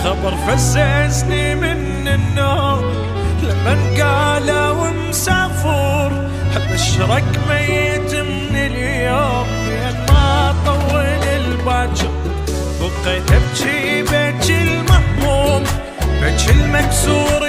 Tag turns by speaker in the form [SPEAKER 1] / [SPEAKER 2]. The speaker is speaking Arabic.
[SPEAKER 1] خبر فززني من النوم لمن قالوا مسافور، ابشرك ميت من اليوم لين ما طول الباكر. بقيت ابكي بكي المهموم، بكي المكسور